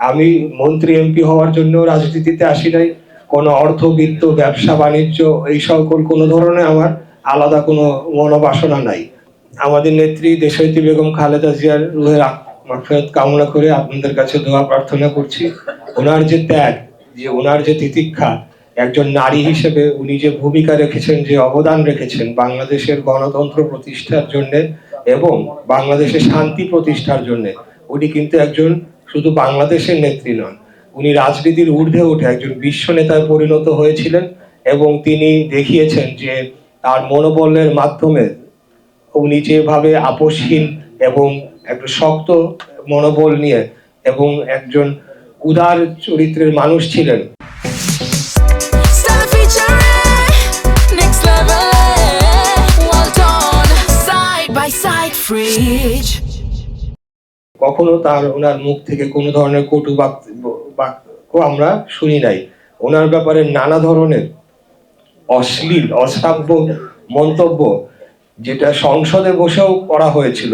আমি মন্ত্রী এমপি হওয়ার জন্য রাজনীতিতে আসি নাই। কোনো অর্থবিত্ত ব্যবসা বাণিজ্য এই সকল কোনো ধরনের আমার আলাদা কোনো মনোবাসনা নাই। আমাদের নেত্রী দেশনেত্রী বেগম খালেদা জিয়ার রুহের মাগফিরাত কামনা করে আপনাদের কাছে দোয়া প্রার্থনা করছি। ওনার যে ত্যাগ, যে ওনার যে তিতিক্ষা, একজন নারী হিসেবে উনি যে ভূমিকা রেখেছেন, যে অবদান রেখেছেন বাংলাদেশের গণতন্ত্র প্রতিষ্ঠার জন্য এবং বাংলাদেশের শান্তি প্রতিষ্ঠার জন্য, উনি কিন্তু একজন শুধু বাংলাদেশের নেত্রী নন, উনি রাজনীতির ঊর্ধ্বে উঠে একজন বিশ্ব নেতায় পরিণত হয়েছিলেন এবং তিনি দেখিয়েছেন যে তার মনোবলের মাধ্যমে উনি যেভাবে আপোষহীন এবং একটু শক্ত মনোবল নিয়ে এবং একজন উদার চরিত্রের মানুষ ছিলেন। কখনো তার ওনার মুখ থেকে কোনো ধরনের কটু বাক্য আমরা শুনি নাই। ওনার ব্যাপারে নানা ধরনের অশ্লীল অশ্রাব্য মন্তব্য যেটা সংসদে বসেও করা হয়েছিল,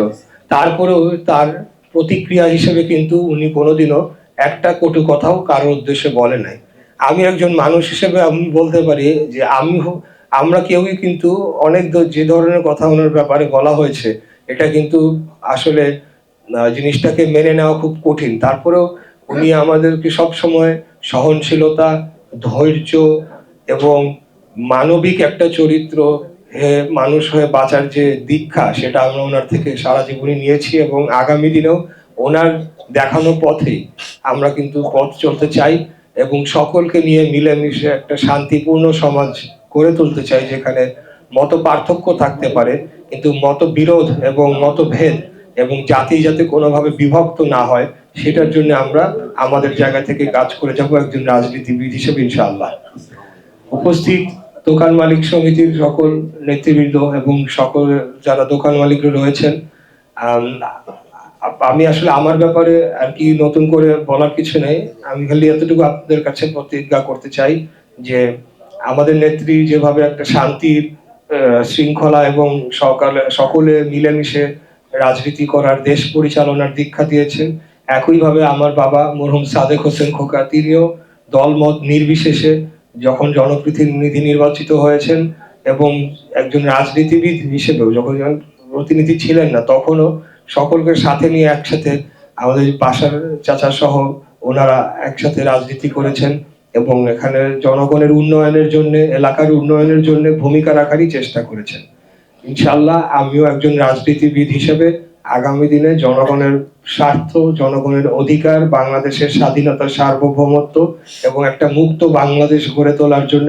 তারপরেও তার প্রতিক্রিয়া হিসেবে কিন্তু উনি কোনোদিনও একটা কটু কথাও কারোর উদ্দেশ্যে বলে নাই। আমি একজন মানুষ হিসেবে আমি বলতে পারি যে আমরা কেউই কিন্তু অনেক যে ধরনের কথা ওনার ব্যাপারে বলা হয়েছে, এটা কিন্তু আসলে জিনিসটাকে মেনে নেওয়া খুব কঠিন। তারপরেও উনি আমাদেরকে সবসময় সহনশীলতা, ধৈর্য এবং মানবিক একটা চরিত্র, মানুষ হয়ে বাঁচার যে দীক্ষা, সেটা আমরা ওনার থেকে সারা জীবনই নিয়েছি এবং আগামী দিনেও ওনার দেখানো পথেই আমরা কিন্তু পথ চলতে চাই এবং সকলকে নিয়ে মিলেমিশে একটা শান্তিপূর্ণ সমাজ গড়ে তুলতে চাই, যেখানে মত পার্থক্য থাকতে পারে কিন্তু মতবিরোধ এবং মতভেদ এবং জাতি যাতে কোনোভাবে বিভক্ত না হয়, সেটার জন্য আমরা আমাদের জায়গা থেকে কাজ করে যাব একজন রাজনীতিবিদ হিসেবে ইনশাআল্লাহ। উপস্থিত দোকান মালিক সমিতির সকল নেতৃবৃন্দ এবং সকল যারা দোকান মালিক রয়েছেন, আমি আসলে আমার ব্যাপারে আর কি নতুন করে বলার কিছু নেই। আমি খালি এতটুকু আপনাদের কাছে প্রতিজ্ঞা করতে চাই যে আমাদের নেত্রী যেভাবে একটা শান্তির শৃঙ্খলা এবং সকলে মিলেমিশে রাজনীতি করার, দেশ পরিচালনার দীক্ষা দিয়েছেন, একইভাবে আমার বাবা মরহুম সাদেক হোসেন খোকা, তিনিও দলমত নির্বিশেষে যখন জনপ্রতিনিধি নির্বাচিত হয়েছেন এবং একজন রাজনীতিবিদ হিসেবেও যখন প্রতিনিধি ছিলেন না, তখনও সকলকে সাথে নিয়ে একসাথে আমাদের বাসার চাচা সহ ওনারা একসাথে রাজনীতি করেছেন এবং এখানে জনগণের উন্নয়নের জন্য, এলাকার উন্নয়নের জন্য ভূমিকা রাখারই চেষ্টা করেছেন। ইনশাআল্লাহ আমিও একজন রাজনীতিবিদ হিসেবে আগামী দিনে জনগণের স্বার্থ, জনগণের অধিকার, বাংলাদেশের স্বাধীনতা, সার্বভৌমত্ব এবং একটা মুক্ত বাংলাদেশ গড়ে তোলার জন্য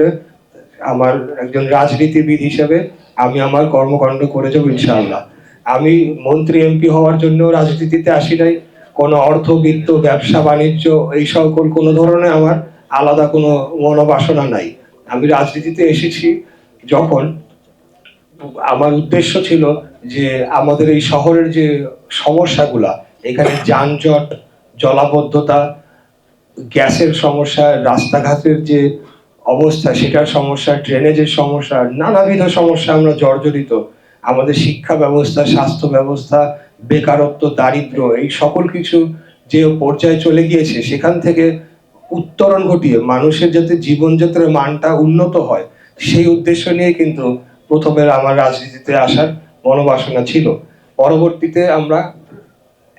আমার একজন রাজনীতিবিদ হিসেবে আমি আমার কর্মকাণ্ড করে যাব ইনশাআল্লাহ। আমি মন্ত্রী এমপি হওয়ার জন্য রাজনীতিতে আসি নাই। কোনো অর্থবিত্ত ব্যবসা বাণিজ্য এই সকল কোনো ধরনের আমার আলাদা কোনো মনোবাসনা নাই। আমি রাজনীতিতে এসেছি যখন আমার উদ্দেশ্য ছিল যে আমাদের এই শহরের যে সমস্যাগুলা, এখানে যানজট, জলাবদ্ধতা, গ্যাসের সমস্যা, রাস্তাঘাটের যে অবস্থা সেটার সমস্যা, ড্রেনেজের সমস্যা, নানাবিধ সমস্যা আমরা জর্জরিত, আমাদের শিক্ষা ব্যবস্থা, স্বাস্থ্য ব্যবস্থা, বেকারত্ব, দারিদ্র, এই সকল কিছু যে পর্যায়ে চলে গিয়েছে, সেখান থেকে উত্তরণ ঘটিয়ে মানুষের যাতে জীবনযাত্রার মানটা উন্নত হয়, সেই উদ্দেশ্য নিয়ে কিন্তু প্রথমে আমার রাজনীতিতে আসার মনোবাসনা ছিল। পরবর্তীতে আমরা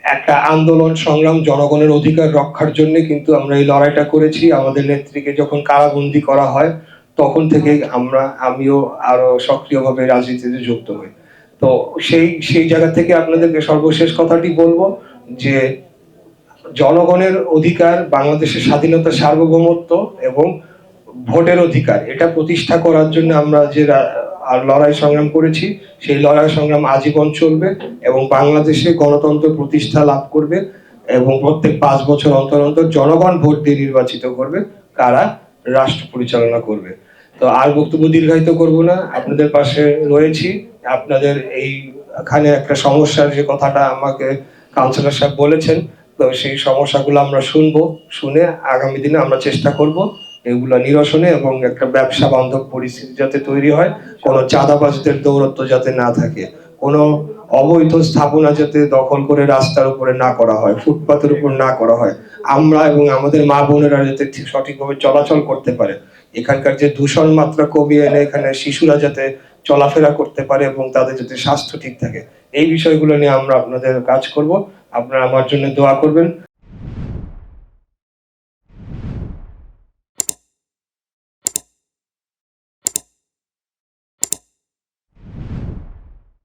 একটা আন্দোলন সংগ্রাম, জনগণের অধিকার রক্ষার জন্য কিন্তু আমরা এই লড়াইটা করেছি। আমাদের নেত্রীকে যখন কারাবন্দী করা হয়, তখন থেকে আমিও আরো সক্রিয়ভাবে রাজনীতিতে যুক্ত হই। তো সেই জায়গা থেকে আপনাদেরকে সর্বশেষ কথাটি বলবো যে জনগণের অধিকার, বাংলাদেশের স্বাধীনতা, সার্বভৌমত্ব এবং ভোটের অধিকার, এটা প্রতিষ্ঠা করার জন্য আমরা যে লড়াই সংগ্রাম করেছি, সেই লড়াই সংগ্রাম আজীবন চলবে এবং বাংলাদেশে গণতন্ত্র প্রতিষ্ঠা লাভ করবে এবং প্রত্যেক 5 বছর অন্তর অন্তর জনগণ ভোট দিয়ে নির্বাচিত করবে কারা রাষ্ট্র পরিচালনা করবে। তো আর বক্তব্য দীর্ঘায়িত করব না, আপনাদের পাশে রয়েছি। আপনাদের এইখানে একটা সমস্যার যে কথাটা আমাকে কাউন্সিলর সাহেব বলেছেন, তো সেই সমস্যাগুলো আমরা শুনবো, শুনে আগামী দিনে আমরা চেষ্টা করব এগুলো নিরসনে এবং একটা ব্যবসা বান্ধব পরিস্থিতি যাতে তৈরি হয়, কোনো চাঁদাবাজদের দৌরত্ব যাতে না থাকে, কোনো অবৈধ স্থাপনা যাতে দখল করে রাস্তার উপরে না করা হয়, ফুটপাতের উপর না করা হয়। আমরা এবং আমাদের মা বোনেরা যাতে সঠিকভাবে চলাচল করতে পারে, এখানকার যে দূষণ মাত্রা কমিয়ে এনে এখানে শিশুরা যাতে চলাফেরা করতে পারে এবং তাদের যাতে স্বাস্থ্য ঠিক থাকে, এই বিষয়গুলো নিয়ে আমরা আপনাদের কাজ করব। আপনারা আমার জন্য দোয়া করবেন।